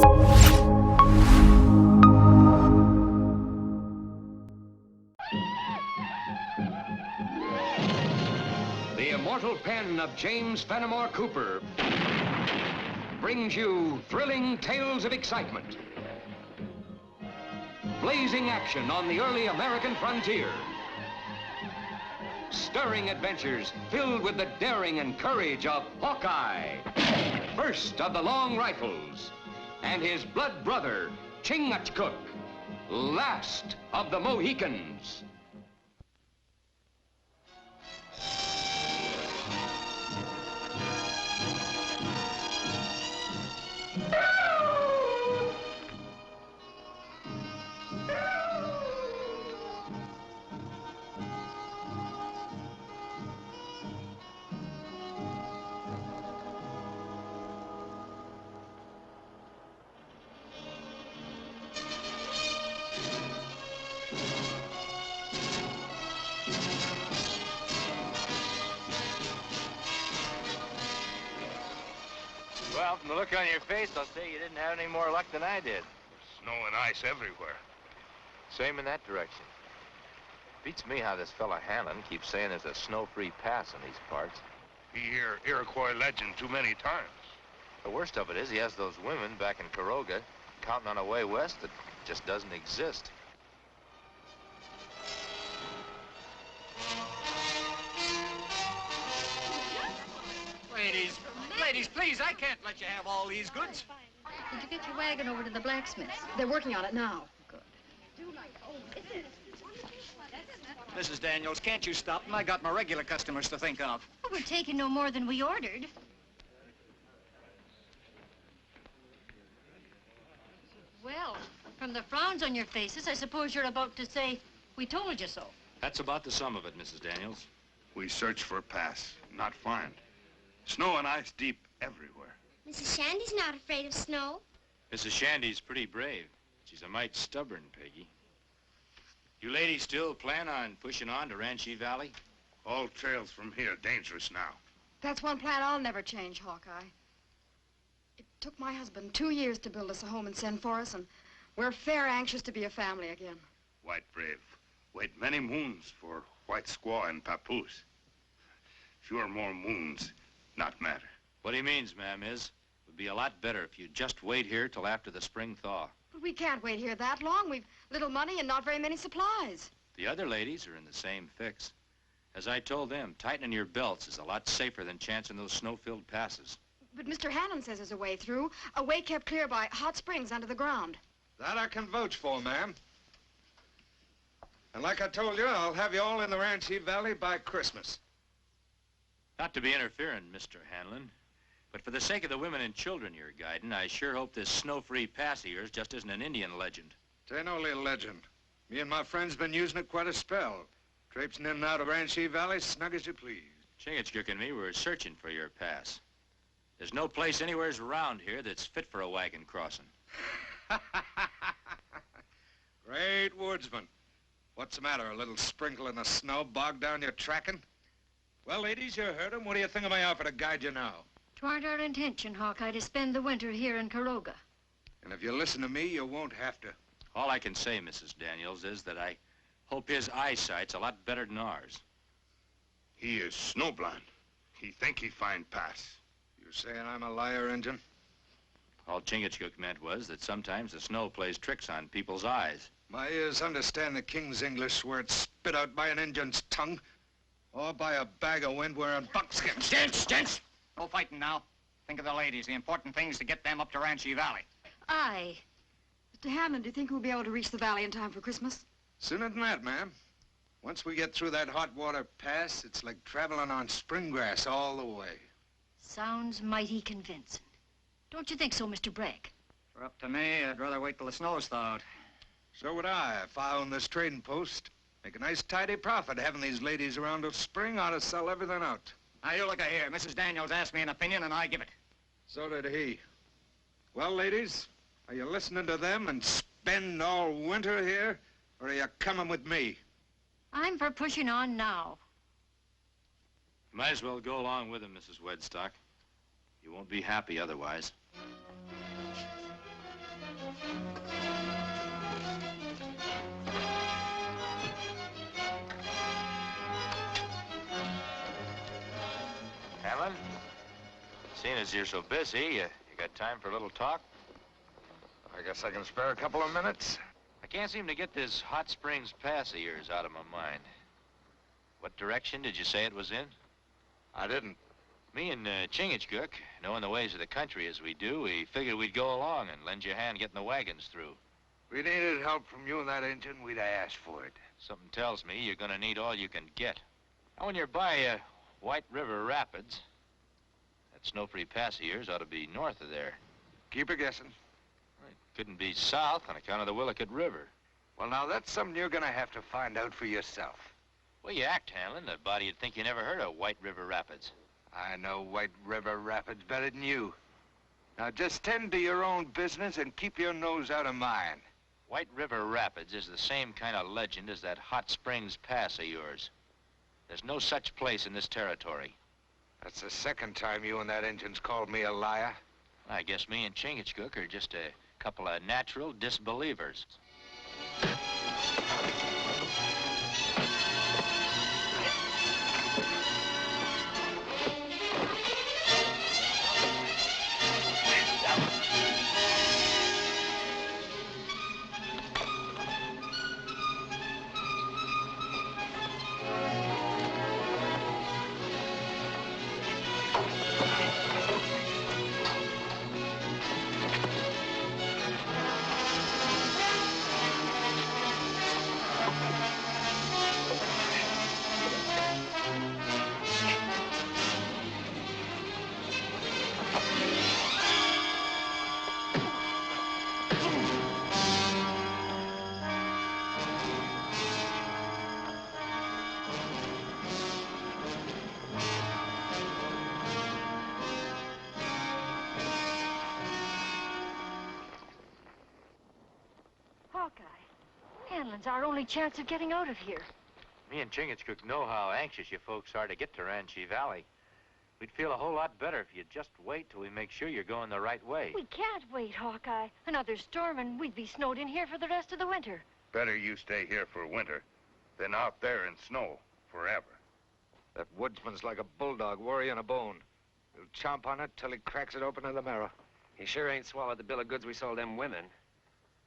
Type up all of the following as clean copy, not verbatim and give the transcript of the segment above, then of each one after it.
The immortal pen of James Fenimore Cooper brings you thrilling tales of excitement, blazing action on the early American frontier, stirring adventures filled with the daring and courage of Hawkeye, first of the long rifles, and his blood brother, Chingachgook, last of the Mohicans. Well, from the look on your face, I'll say you didn't have any more luck than I did. Snow and ice everywhere. Same in that direction. Beats me how this fella Hanlon keeps saying there's a snow-free pass in these parts. He hear Iroquois legend too many times. The worst of it is he has those women back in Caroga counting on a way west that just doesn't exist. Ladies, please, I can't let you have all these goods. Did you get your wagon over to the blacksmith's? They're working on it now. Good. Mrs. Daniels, can't you stop them? I got my regular customers to think of. Well, we're taking no more than we ordered. Well, from the frowns on your faces, I suppose you're about to say, we told you so. That's about the sum of it, Mrs. Daniels. We search for a pass, not find. Snow and ice deep everywhere. Mrs. Shandy's not afraid of snow. Mrs. Shandy's pretty brave. She's a mite stubborn, Peggy. You ladies still plan on pushing on to Ranchi Valley? All trails from here dangerous now. That's one plan I'll never change, Hawkeye. It took my husband 2 years to build us a home and send for us, and we're fair anxious to be a family again. White brave. Wait many moons for white squaw and papoose. Fewer more moons, not matter. What he means, ma'am, is it would be a lot better if you'd just wait here till after the spring thaw. But we can't wait here that long. We've little money and not very many supplies. The other ladies are in the same fix. As I told them, tightening your belts is a lot safer than chancing those snow-filled passes. But Mr. Hannon says there's a way through, a way kept clear by hot springs under the ground. That I can vouch for, ma'am. And like I told you, I'll have you all in the Ranchi Valley by Christmas. Not to be interfering, Mr. Hanlon, but for the sake of the women and children you're guiding, I sure hope this snow-free pass of yours just isn't an Indian legend. It ain't only a legend. Me and my friends been using it quite a spell. Traipsing in and out of Ranchi Valley, snug as you please. Chingachgook and me were searching for your pass. There's no place anywheres around here that's fit for a wagon crossing. Great woodsman. What's the matter, a little sprinkle in the snow bogged down your tracking? Well, ladies, you heard him. What do you think of my offer to guide you now? 'Twarn't our intention, Hawkeye, to spend the winter here in Caroga. And if you listen to me, you won't have to. All I can say, Mrs. Daniels, is that I hope his eyesight's a lot better than ours. He is snowblind. He think he find pass. You saying I'm a liar, Injun? All Chingachgook meant was that sometimes the snow plays tricks on people's eyes. My ears understand the king's English where it's spit out by an Injun's tongue. Or by a bag of wind wearing buckskin. Gents! No fighting now. Think of the ladies. The important thing is to get them up to Ranchi Valley. Aye. Mr. Hammond, do you think we'll be able to reach the valley in time for Christmas? Sooner than that, ma'am. Once we get through that hot water pass, it's like traveling on spring grass all the way. Sounds mighty convincing. Don't you think so, Mr. Bragg? For up to me, I'd rather wait till the snow's thawed. So would I, if I owned this trading post. Make a nice tidy profit having these ladies around till spring. Ought to sell everything out. Now, you look here. Mrs. Daniels asked me an opinion, and I give it. So did he. Well, ladies, are you listening to them and spend all winter here, or are you coming with me? I'm for pushing on now. You might as well go along with him, Mrs. Wedstock. You won't be happy otherwise. as you're so busy, you got time for a little talk? I guess I can spare a couple of minutes. I can't seem to get this Hot Springs Pass of yours out of my mind. What direction did you say it was in? I didn't. Me and Chingachgook, knowing the ways of the country as we do, we figured we'd go along and lend you a hand getting the wagons through. We needed help from you and that engine, we'd have asked for it. Something tells me you're gonna need all you can get. Now, when you're by White River Rapids, that snow-free pass of yours ought to be north of there. Keep her guessing. It couldn't be south on account of the Willicott River. Well, now, that's something you're gonna have to find out for yourself. Well, you act, Hanlon. The body'd think you never heard of White River Rapids. I know White River Rapids better than you. Now, just tend to your own business and keep your nose out of mine. White River Rapids is the same kind of legend as that Hot Springs Pass of yours. There's no such place in this territory. That's the second time you and that engine's called me a liar. I guess me and Chingachgook are just a couple of natural disbelievers. Hanlon's our only chance of getting out of here. Me and Chingachgook know how anxious you folks are to get to Ranchi Valley. We'd feel a whole lot better if you'd just wait till we make sure you're going the right way. We can't wait, Hawkeye. Another storm and we'd be snowed in here for the rest of the winter. Better you stay here for winter than out there in snow forever. That woodsman's like a bulldog worrying a bone. He'll chomp on it till he cracks it open to the marrow. He sure ain't swallowed the bill of goods we sold them women.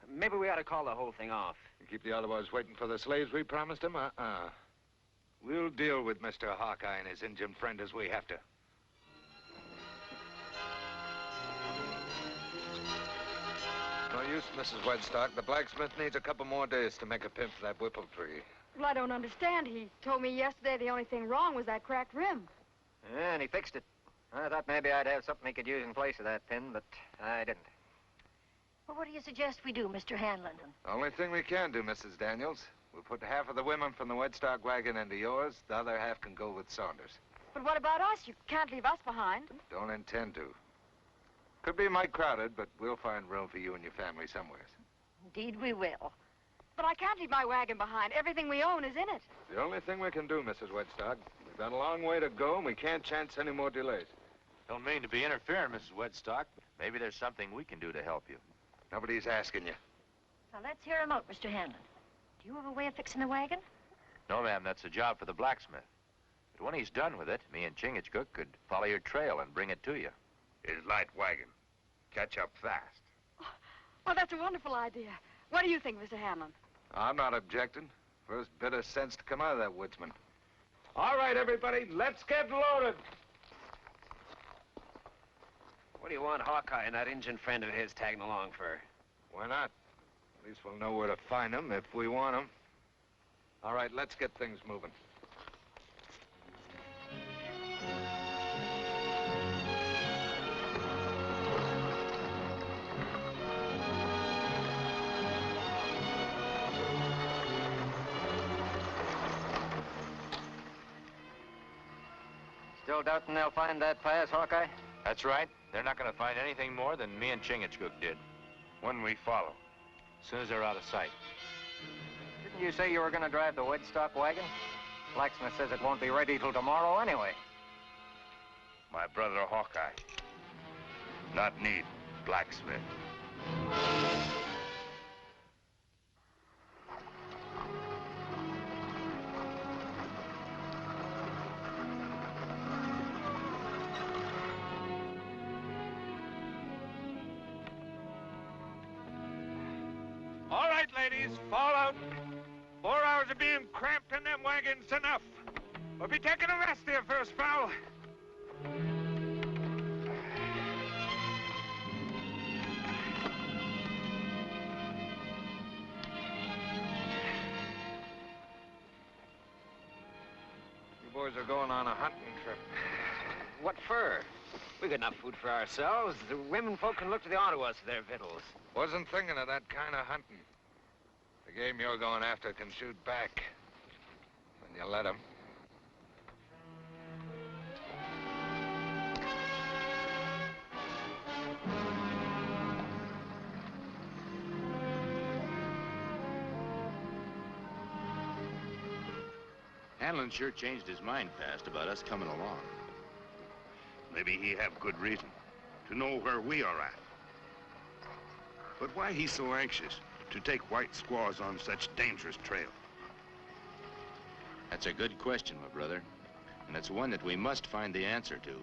Maybe we ought to call the whole thing off. You keep the other boys waiting for the slaves we promised him? We'll deal with Mr. Hawkeye and his Indian friend as we have to. No use, Mrs. Wedstock. The blacksmith needs a couple more days to make a pin for that whipple tree. Well, I don't understand. He told me yesterday the only thing wrong was that cracked rim. Yeah, and he fixed it. I thought maybe I'd have something he could use in place of that pin, but I didn't. Well, what do you suggest we do, Mr. Hanlon? The only thing we can do, Mrs. Daniels, we'll put half of the women from the Wedstock wagon into yours. The other half can go with Saunders. But what about us? You can't leave us behind. Don't intend to. Could be mighty crowded, but we'll find room for you and your family somewhere. Indeed we will. But I can't leave my wagon behind. Everything we own is in it. The only thing we can do, Mrs. Wedstock. We've got a long way to go, and we can't chance any more delays. Don't mean to be interfering, Mrs. Wedstock, but maybe there's something we can do to help you. Nobody's asking you. Now, let's hear him out, Mr. Hanlon. Do you have a way of fixing the wagon? No, ma'am, that's a job for the blacksmith. But when he's done with it, me and Chingachgook could follow your trail and bring it to you. His light wagon. Catch up fast. Oh, that's a wonderful idea. What do you think, Mr. Hanlon? I'm not objecting. First bit of sense to come out of that woodsman. All right, everybody, let's get loaded. What do you want Hawkeye and that Injun friend of his tagging along for? Why not? At least we'll know where to find them if we want them. All right, let's get things moving. Still doubting they'll find that pass, Hawkeye? That's right. They're not going to find anything more than me and Chingachgook did. When we follow. As soon as they're out of sight. Didn't you say you were going to drive the Wedstock wagon? Blacksmith says it won't be ready till tomorrow anyway. My brother Hawkeye. Not need blacksmith. right, ladies. Fall out. 4 hours of being cramped in them wagons enough. We'll be taking a rest here for a spell. You boys are going on a hunting trip. What for? We got enough food for ourselves. The women folk can look to the Ottawas for their victuals. Wasn't thinking of that kind of hunting. The game you're going after can shoot back. When you let 'em. Hanlon sure changed his mind fast about us coming along. Maybe he have good reason to know where we are at. But why he so anxious to take white squaws on such dangerous trail? That's a good question, my brother. And it's one that we must find the answer to.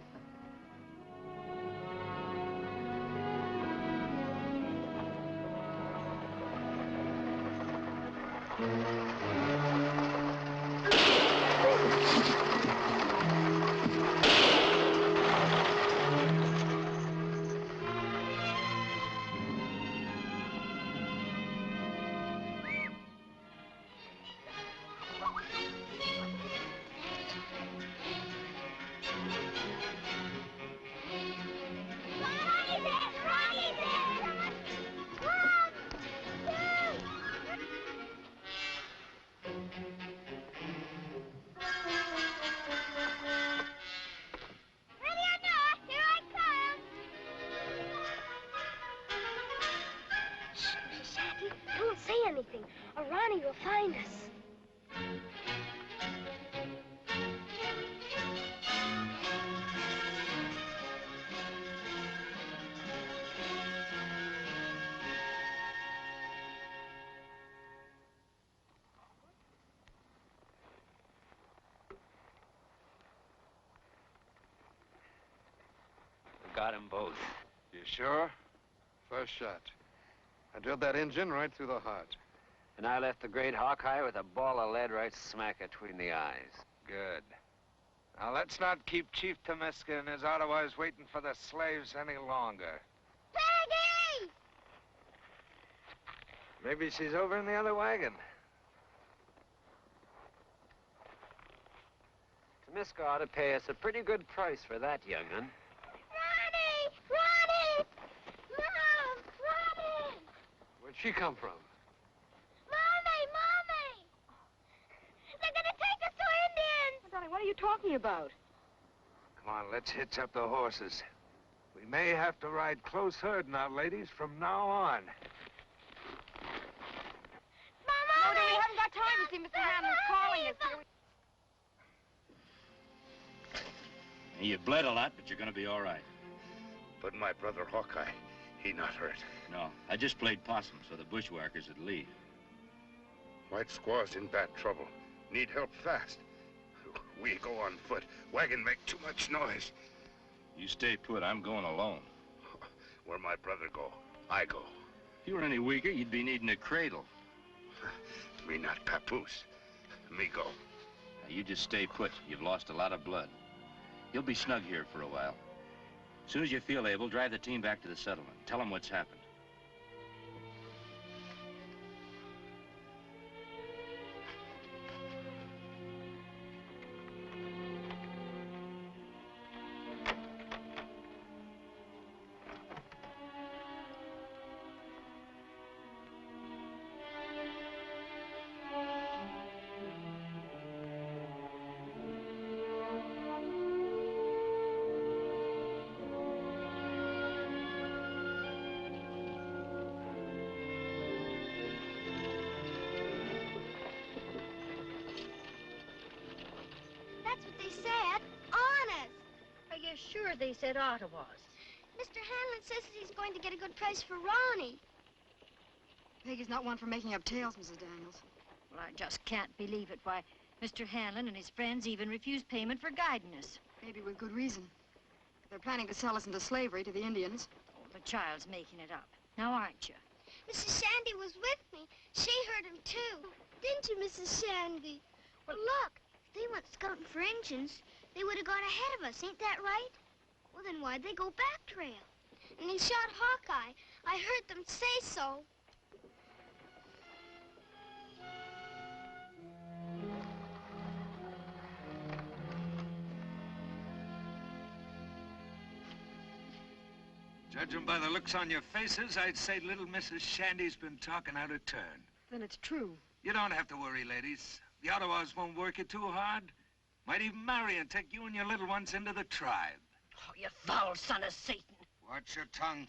Don't say anything, or Ronnie will find us. We got 'em both. You sure? First shot. I drilled that engine right through the heart. And I left the great Hawkeye with a ball of lead right smack between the eyes. Good. Now, let's not keep Chief Tomiska and his Ottawas waiting for the slaves any longer. Peggy! Maybe she's over in the other wagon. Tomiska ought to pay us a pretty good price for that, young'un. Ronnie! Ronnie! Mom! Ronnie! Where'd she come from? Mommy! Mommy! They're gonna take us to Indians! Oh, darling, what are you talking about? Come on, let's hitch up the horses. We may have to ride close herd now, ladies, from now on. Mama! No, we haven't got time to see Mr. Hammond's calling us here. You bled a lot, but you're gonna be all right. But my brother Hawkeye, he not hurt. No, I just played possum so the bushwhackers would leave. White squaws in bad trouble. Need help fast. We go on foot. Wagon make too much noise. You stay put. I'm going alone. Where my brother go, I go. If you were any weaker, you'd be needing a cradle. Me not papoose. Me go. Now, you just stay put. You've lost a lot of blood. You'll be snug here for a while. As soon as you feel able, drive the team back to the settlement. Tell them what's happened. That's what they said. Honest. Are you sure they said Ottawas? Mr. Hanlon says that he's going to get a good price for Ronnie. Peggy's not one for making up tales, Mrs. Daniels. Well, I just can't believe it. Why, Mr. Hanlon and his friends even refused payment for guiding us. Maybe with good reason. They're planning to sell us into slavery to the Indians. Oh, the child's making it up. Now, aren't you? Mrs. Shandy was with me. She heard him, too. Didn't you, Mrs. Shandy? Well, look, if they went scouting for Injuns, they would have got ahead of us. Ain't that right? Well, then why'd they go back trail? And he shot Hawkeye. I heard them say so. Judging by the looks on your faces, I'd say little Mrs. Shandy's been talking out of turn. Then it's true. You don't have to worry, ladies. The Ottawas won't work you too hard. Might even marry and take you and your little ones into the tribe. Oh, you foul son of Satan. Watch your tongue.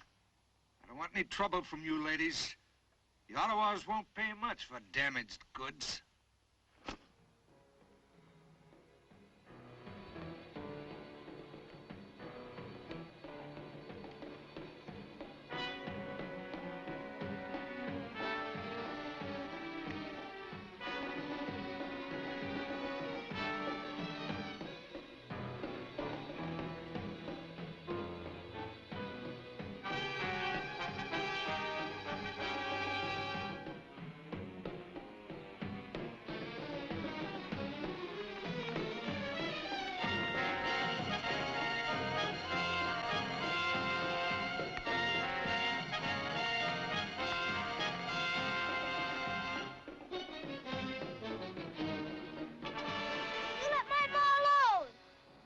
I don't want any trouble from you, ladies. The Ottawas won't pay much for damaged goods.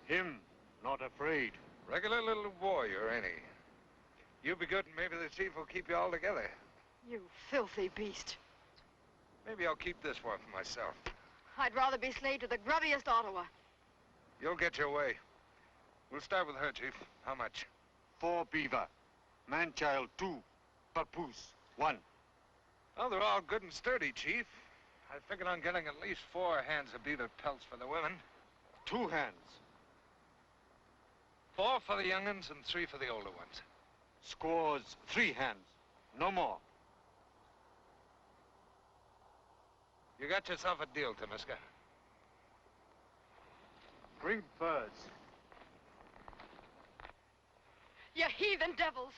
Him, not afraid. Regular little warrior, ain't he? You be good and maybe the chief will keep you all together. You filthy beast. Maybe I'll keep this one for myself. I'd rather be slave to the grubbiest Ottawa. You'll get your way. We'll start with her, Chief. How much? 4 beaver. Man-child 2. Papoose 1. Well, they're all good and sturdy, Chief. I figured on getting at least 4 hands of beaver pelts for the women. 2 hands. 4 for the young'uns and 3 for the older ones. Squaws 3 hands. No more. You got yourself a deal, Tamiska. Bring furs. You heathen devils.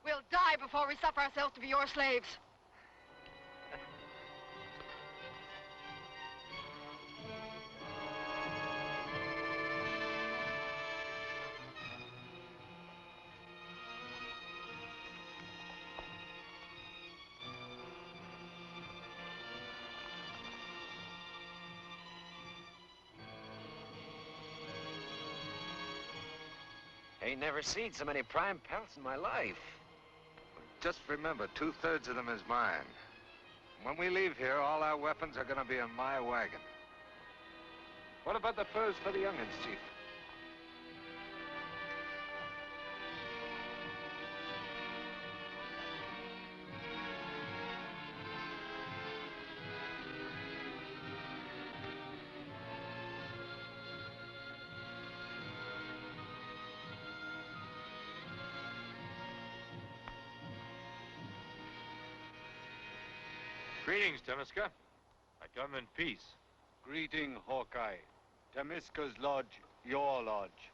We'll die before we suffer ourselves to be your slaves. Ain't never seen so many prime pelts in my life. Just remember, 2/3 of them is mine. When we leave here, all our weapons are gonna be in my wagon. What about the furs for the young'uns, Chief? Greetings, Tamiska. I come in peace. Greeting, Hawkeye. Tamiska's lodge, your lodge.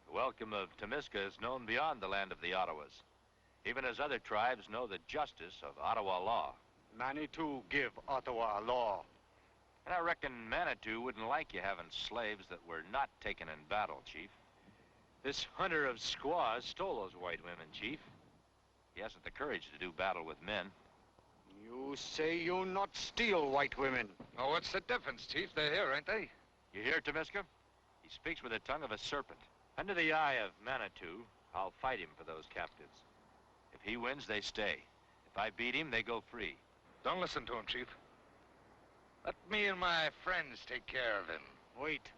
The welcome of Tamiska is known beyond the land of the Ottawas, even as other tribes know the justice of Ottawa law. Manitou give Ottawa law. And I reckon Manitou wouldn't like you having slaves that were not taken in battle, Chief. This hunter of squaws stole those white women, Chief. He hasn't the courage to do battle with men. You say you not steal white women. Oh, what's the difference, Chief? They're here, ain't they? You hear, Tamiska? He speaks with the tongue of a serpent. Under the eye of Manitou, I'll fight him for those captives. If he wins, they stay. If I beat him, they go free. Don't listen to him, Chief. Let me and my friends take care of him. Wait.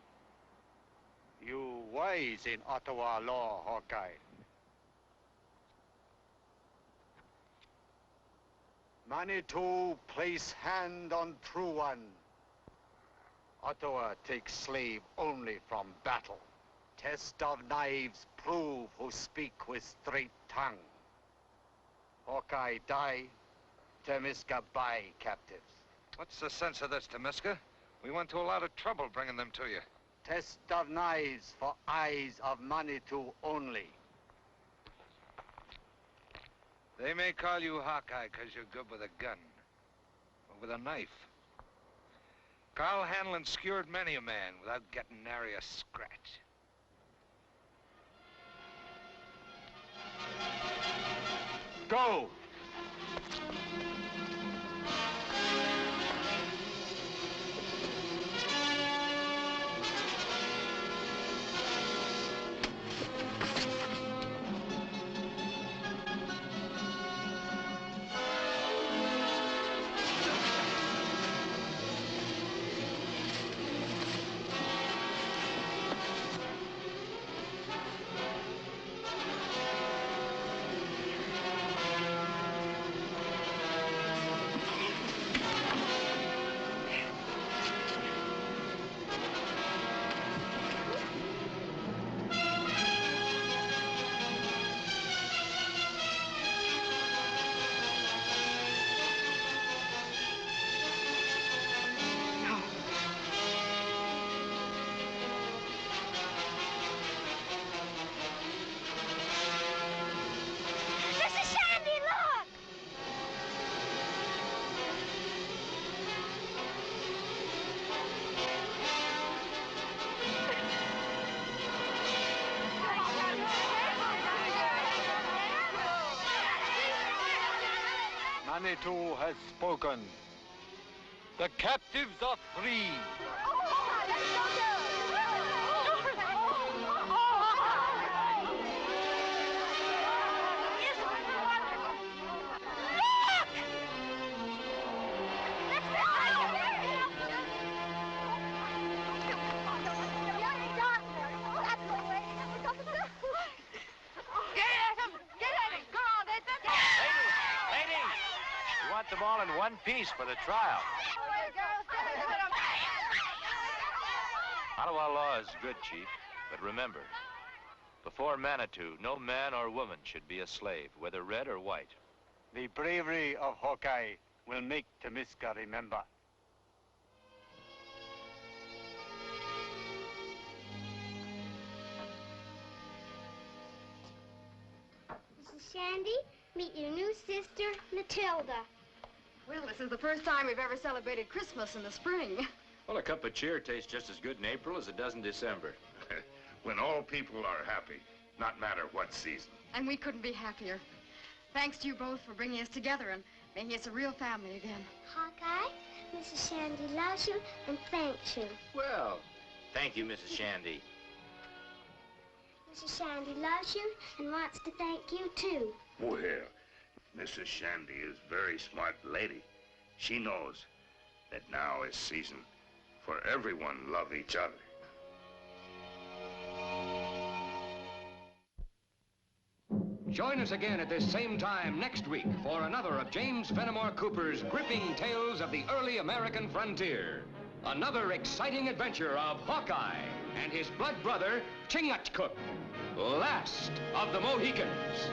You wise in Ottawa law, Hawkeye. Manitou place hand on true one. Ottawa takes slave only from battle. Test of knives prove who speak with straight tongue. Hawkeye die, Tamiska buy captives. What's the sense of this, Tamiska? We went to a lot of trouble bringing them to you. Test of knives for eyes of Manitou only. They may call you Hawkeye because you're good with a gun, or with a knife. Carl Hanlon skewered many a man without getting nary a scratch. Go! Manitou has spoken. The captives are free. Them all in one piece for the trial. Ottawa law is good, Chief, but remember, before Manitou, no man or woman should be a slave, whether red or white. The bravery of Hawkeye will make Temisca remember. Mrs. Shandy, meet your new sister, Matilda. Well, this is the first time we've ever celebrated Christmas in the spring. Well, a cup of cheer tastes just as good in April as it does in December. When all people are happy, not matter what season. And we couldn't be happier. Thanks to you both for bringing us together and making us a real family again. Hawkeye, Mrs. Shandy loves you and thanks you. Well, thank you, Mrs. Shandy. Mrs. Shandy loves you and wants to thank you, too. Well, Mrs. Shandy is a very smart lady. She knows that now is season for everyone love each other. Join us again at this same time next week for another of James Fenimore Cooper's gripping tales of the early American frontier. Another exciting adventure of Hawkeye and his blood brother, Chingachgook, Last of the Mohicans.